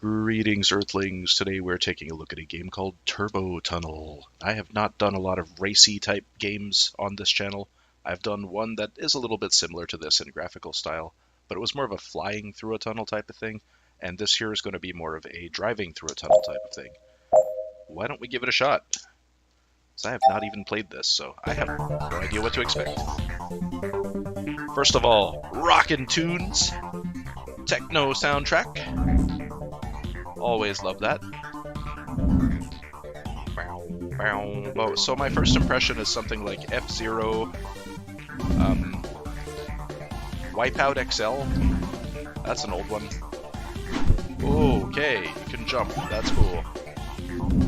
Greetings, Earthlings. Today we're taking a look at a game called Turbo Tunnel. I have not done a lot of racy type games on this channel. I've done one that is a little bit similar to this in graphical style, but it was more of a flying through a tunnel type of thing, and this here is going to be more of a driving through a tunnel type of thing. Why don't we give it a shot? Because I have not even played this, so I have no idea what to expect. First of all, rockin' tunes, techno soundtrack. Always love that. So my first impression is something like F-Zero, Wipeout XL. That's an old one. Okay, you can jump. That's cool.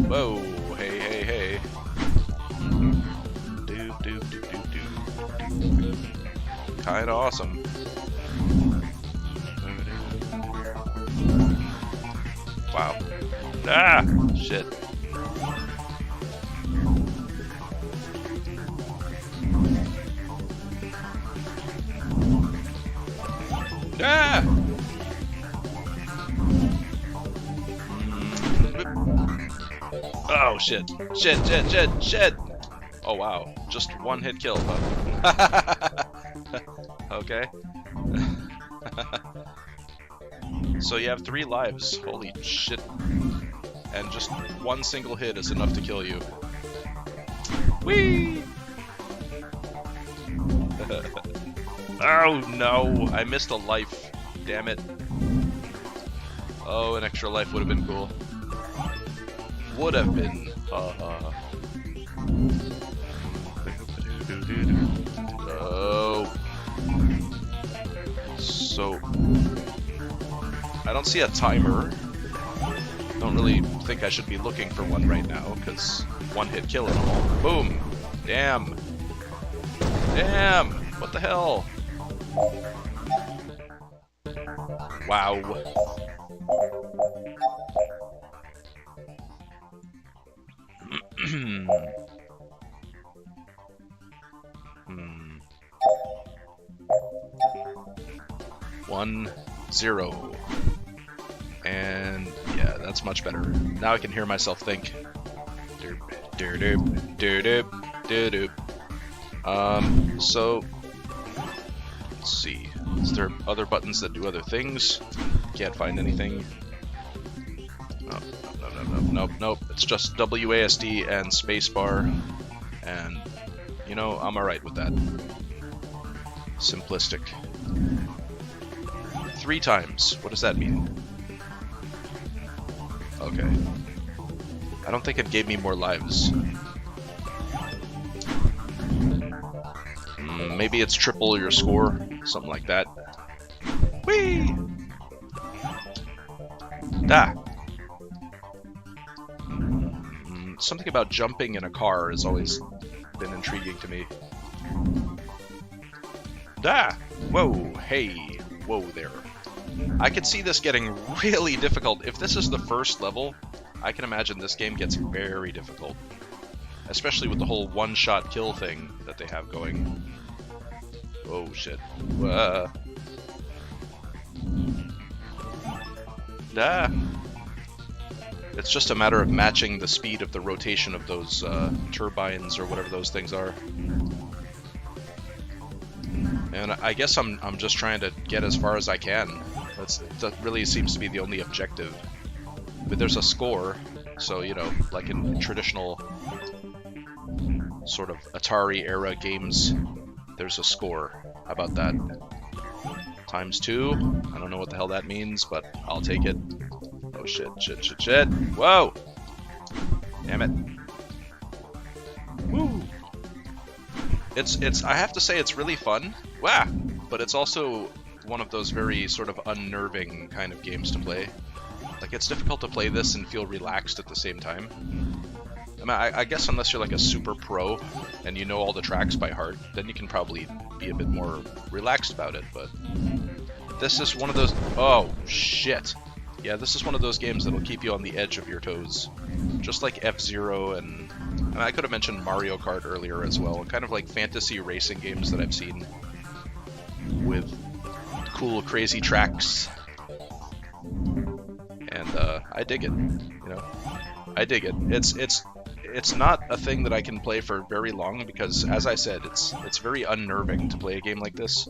Whoa, hey, hey, hey. Kinda awesome. Wow. Ah! Shit. Ah! Oh, shit. Shit! Oh, wow. Just one hit kill, huh? Okay. So you have 3 lives. Holy shit. And just one single hit is enough to kill you. Whee! Oh no, I missed a life. Damn it. Oh, an extra life would have been cool. Would have been. Oh. So I don't see a timer. Don't really think I should be looking for one right now, because one hit kill and all. Boom! Damn! Damn! What the hell? Wow. One, 0. And yeah, that's much better. Now I can hear myself think. So let's see. Is there other buttons that do other things? Can't find anything. Oh, nope. It's just WASD and spacebar, and you know, I'm alright with that. Simplistic. 3 times. What does that mean? Okay. I don't think it gave me more lives. Maybe it's triple your score, something like that. Whee! Da! Something about jumping in a car has always been intriguing to me. Da! Whoa, hey, whoa there. I could see this getting really difficult. If this is the first level, I can imagine this game gets very difficult. Especially with the whole one-shot kill thing that they have going. Oh shit. Ah. It's just a matter of matching the speed of the rotation of those turbines or whatever those things are. And I guess I'm just trying to get as far as I can. That really seems to be the only objective. But there's a score, so you know, like in traditional sort of Atari era games, there's a score. How about that? ×2. I don't know what the hell that means, but I'll take it. Oh shit. Whoa! Damn it. Woo! I have to say it's really fun. Wow! But it's also one of those very sort of unnerving kind of games to play. Like, it's difficult to play this and feel relaxed at the same time. I mean, I guess unless you're like a super pro and you know all the tracks by heart, then you can probably be a bit more relaxed about it, but this is one of those... Oh, shit. Yeah, this is one of those games that'll keep you on the edge of your toes. Just like F-Zero and I could have mentioned Mario Kart earlier as well. Kind of like fantasy racing games that I've seen with cool, crazy tracks. And I dig it. You know, I dig it. It's not a thing that I can play for very long because, as I said, it's very unnerving to play a game like this.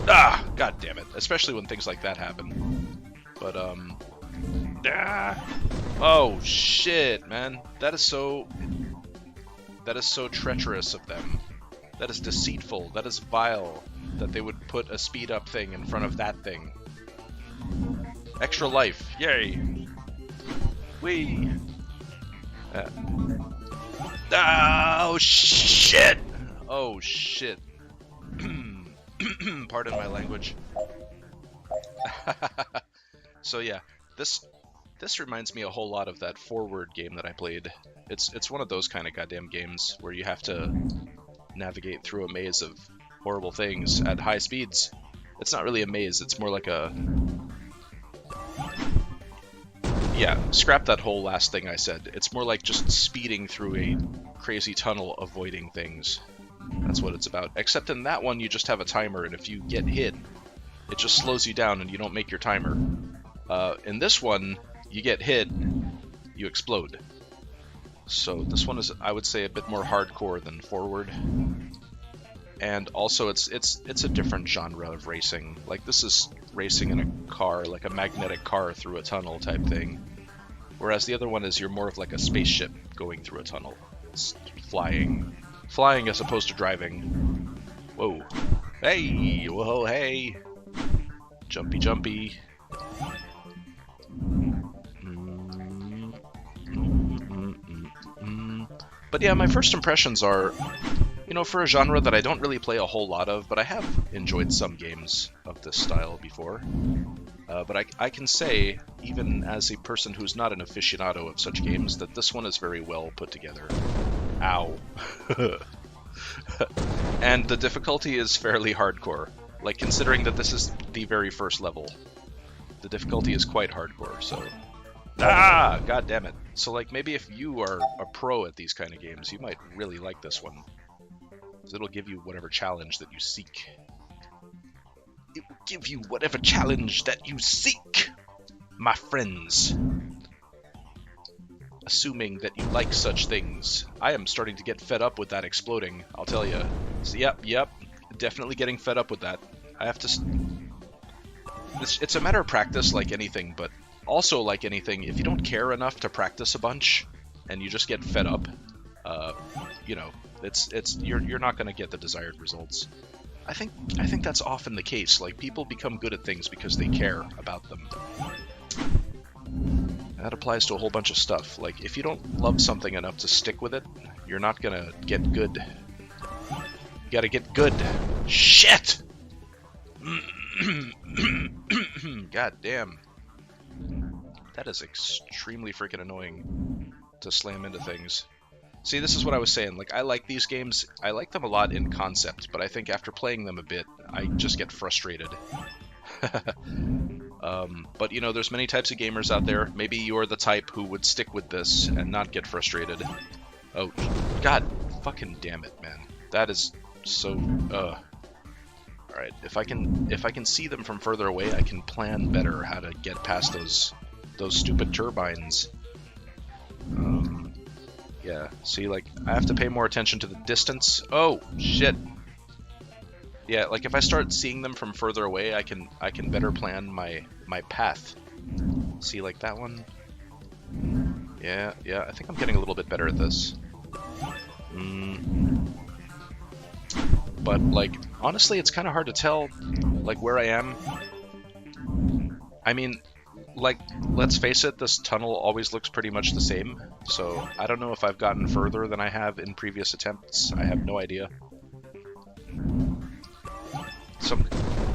Ah, god damn it! Especially when things like that happen. But oh shit, man, that is so treacherous of them. That is deceitful. That is vile. That they would put a speed up thing in front of that thing. Extra life, yay! Whee! Oh shit! Oh shit! Pardon my language. So yeah, this reminds me a whole lot of that Forward game that I played. It's one of those kind of goddamn games where you have to navigate through a maze of horrible things at high speeds. It's not really a maze, it's more like a... Yeah, scrap that whole last thing I said. It's more like just speeding through a crazy tunnel avoiding things. That's what it's about. Except in that one you just have a timer, and if you get hit, it just slows you down and you don't make your timer. In this one, you get hit, you explode. So this one is, I would say, a bit more hardcore than Forward. And also it's a different genre of racing. Like, this is racing in a car, like a magnetic car through a tunnel type thing. Whereas the other one is you're more of like a spaceship going through a tunnel. It's flying. Flying as opposed to driving. Whoa. Hey! Whoa, hey! Jumpy, jumpy. But yeah, my first impressions are, you know, for a genre that I don't really play a whole lot of, but I have enjoyed some games of this style before. But I can say, even as a person who's not an aficionado of such games, that this one is very well put together. Ow. And the difficulty is fairly hardcore. Like, considering that this is the very first level, the difficulty is quite hardcore, so... Ah! God damn it. So, like, maybe if you are a pro at these kind of games, you might really like this one. Because it'll give you whatever challenge that you seek. It will give you whatever challenge that you seek, my friends. Assuming that you like such things. I am starting to get fed up with that exploding, I'll tell you. So, yep, definitely getting fed up with that. I have to... It's a matter of practice like anything, but also like anything, if you don't care enough to practice a bunch, and you just get fed up, you know, you're not going to get the desired results. I think that's often the case. Like, people become good at things because they care about them. That applies to a whole bunch of stuff. Like, if you don't love something enough to stick with it, you're not gonna get good. You gotta get good. Shit! God damn. That is extremely freaking annoying to slam into things. See, this is what I was saying. Like, I like these games. I like them a lot in concept, but I think after playing them a bit, I just get frustrated. But, you know, there's many types of gamers out there. Maybe you're the type who would stick with this and not get frustrated. Oh, god fucking damn it, man. That is so... Alright, if I can see them from further away, I can plan better how to get past those stupid turbines. Yeah, see, like, I have to pay more attention to the distance. Oh, shit. Yeah, like, if I start seeing them from further away, I can better plan my path. See, like that one? Yeah, I think I'm getting a little bit better at this. But, like, honestly, it's kind of hard to tell, like, where I am. I mean, like, let's face it, this tunnel always looks pretty much the same, so I don't know if I've gotten further than I have in previous attempts. I have no idea.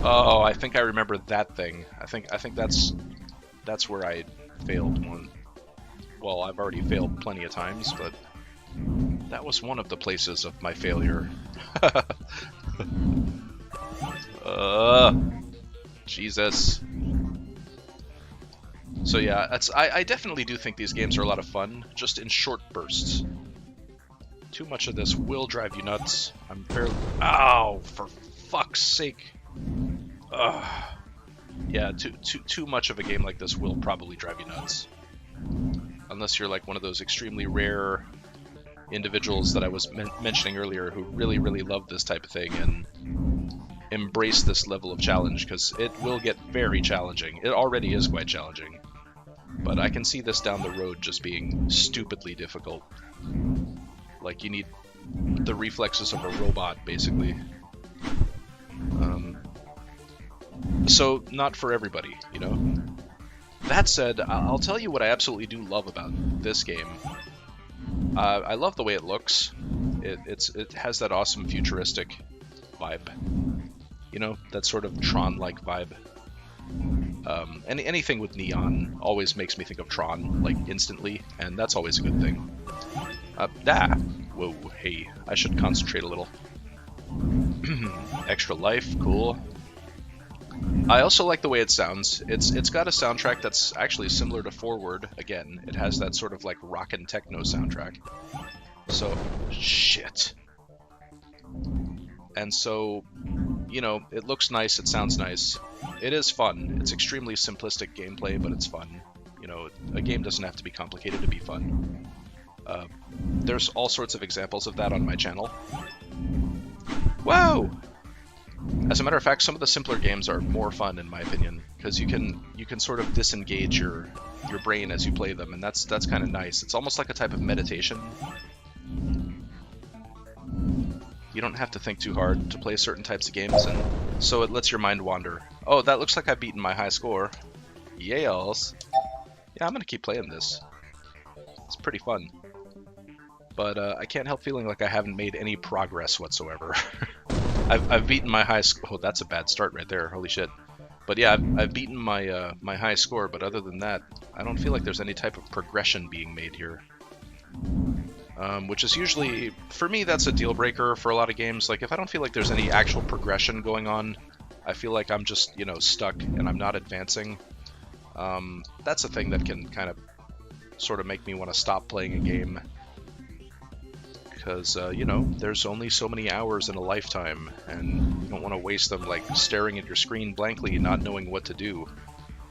Oh, I think I remember that thing. I think that's where I failed one. Well, I've already failed plenty of times, but that was one of the places of my failure. Jesus. So yeah, I definitely do think these games are a lot of fun, just in short bursts. Too much of this will drive you nuts. I'm fairly... Ow! For fuck's sake. Ugh. Yeah, too much of a game like this will probably drive you nuts. Unless you're like one of those extremely rare individuals that I was mentioning earlier who really, really love this type of thing and embrace this level of challenge, because it will get very challenging. It already is quite challenging. But I can see this down the road just being stupidly difficult. Like, you need the reflexes of a robot, basically. So, not for everybody, you know? That said, I'll tell you what I absolutely do love about this game. I love the way it looks. It has that awesome futuristic vibe. You know, that sort of Tron-like vibe. Anything with neon always makes me think of Tron, like, instantly, and that's always a good thing. Whoa, hey, I should concentrate a little. Extra life, cool. I also like the way it sounds. It's got a soundtrack that's actually similar to Forward. Again, it has that sort of like rockin' techno soundtrack. So, shit. And so, you know, it looks nice, it sounds nice. It is fun. It's extremely simplistic gameplay, but it's fun. You know, a game doesn't have to be complicated to be fun. There's all sorts of examples of that on my channel. Whoa! As a matter of fact, some of the simpler games are more fun, in my opinion, because you can sort of disengage your brain as you play them, and that's kind of nice. It's almost like a type of meditation. You don't have to think too hard to play certain types of games, and so it lets your mind wander. Oh, that looks like I've beaten my high score. Yales. Yeah, I'm gonna keep playing this. It's pretty fun. But I can't help feeling like I haven't made any progress whatsoever. I've beaten my high score. Oh, that's a bad start right there. Holy shit. But yeah, I've beaten my my high score, but other than that, I don't feel like there's any type of progression being made here. Which is usually, for me, that's a deal breaker for a lot of games. Like, if I don't feel like there's any actual progression going on, I feel like I'm just, you know, stuck and I'm not advancing. That's a thing that can kind of sort of make me want to stop playing a game. Because, you know, there's only so many hours in a lifetime, and you don't want to waste them, like, staring at your screen blankly, not knowing what to do.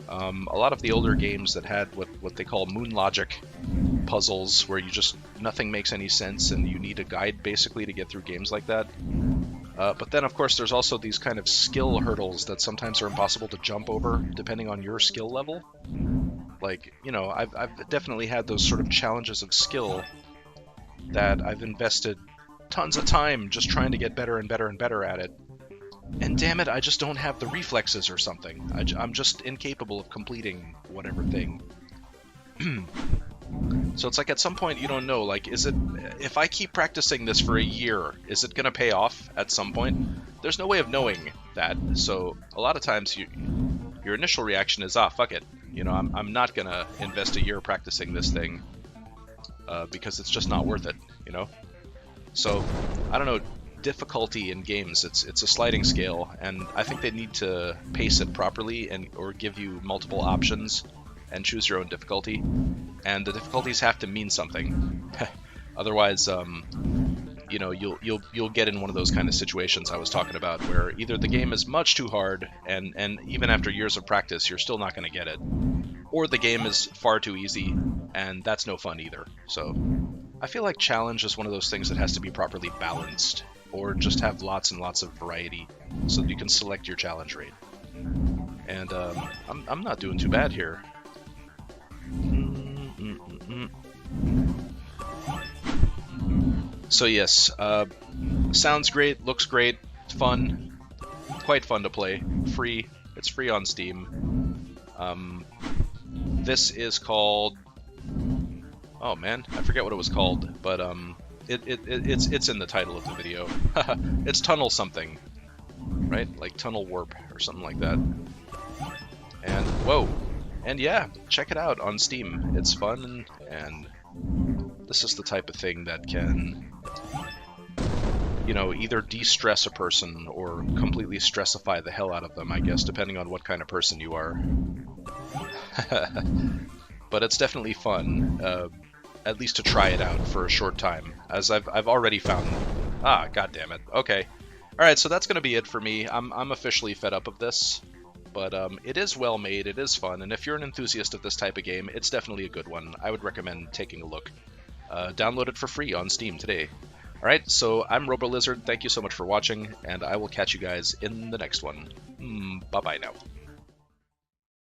A lot of the older games that had what they call moon logic puzzles, where you just, nothing makes any sense, and you need a guide, basically, to get through games like that. But then, of course, there's also these kind of skill hurdles that sometimes are impossible to jump over, depending on your skill level. Like, you know, I've definitely had those sort of challenges of skill that I've invested tons of time just trying to get better and better and better at it. And damn it, I just don't have the reflexes or something. I'm just incapable of completing whatever thing. So it's like at some point you don't know, like, is it, if I keep practicing this for a year, is it gonna pay off at some point? There's no way of knowing that. So a lot of times your initial reaction is, fuck it. You know, I'm not gonna invest a year practicing this thing. Because it's just not worth it, you know? So, I don't know, difficulty in games, it's a sliding scale, and I think they need to pace it properly or give you multiple options and choose your own difficulty. And the difficulties have to mean something. Otherwise, you know, you'll get in one of those kind of situations I was talking about, where either the game is much too hard, and even after years of practice, you're still not going to get it, or the game is far too easy, and that's no fun either. So I feel like challenge is one of those things that has to be properly balanced, or just have lots and lots of variety so that you can select your challenge rate. And I'm not doing too bad here. So yes, sounds great, looks great, fun, quite fun to play, free. It's free on Steam. This is called, oh man, I forget what it was called, but it's in the title of the video. It's Tunnel something, right? Like Tunnel Warp or something like that. And whoa, and yeah, check it out on Steam. It's fun, and this is the type of thing that can, you know, either de-stress a person or completely stressify the hell out of them, I guess, depending on what kind of person you are. But it's definitely fun, at least to try it out for a short time, as I've already found. God damn it. Okay. All right, so that's gonna be it for me. I'm officially fed up of this. but it is well made, it is fun, and if you're an enthusiast of this type of game, it's definitely a good one. I would recommend taking a look. Download it for free on Steam today. Alright, so I'm RoboLizard, thank you so much for watching, and I will catch you guys in the next one. Bye-bye now.